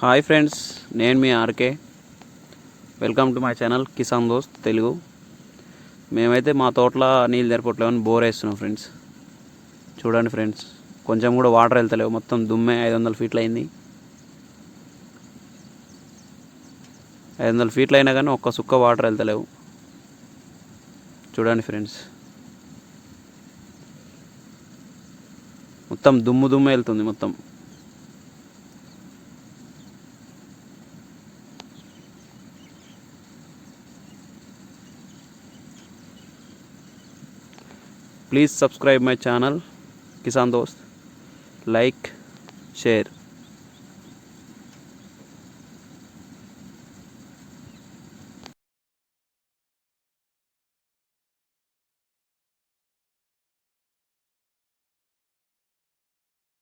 Hi friends, నేను మీ R K. Welcome to my channel Kisan Dost Telugu. మేమైతే మా తోటలో నీళ్ళు సరిపోవట్లేమని బోర్ వేస్తున్నాం ఫ్రెండ్స్. చూడండి ఫ్రెండ్స్, కొంచెం కూడా వాటర్ వెళ్తలేవు. మొత్తం దుమ్మే. 500 ఫీట్లు అయింది. 500 ఫీట్లు అయినా కానీ ఒక్క సుక్క వాటర్ వెళ్తలేవు. చూడండి ఫ్రెండ్స్, మొత్తం దుమ్ము వెళ్తుంది మొత్తం. Please subscribe my channel Kisan Dost. Like, share.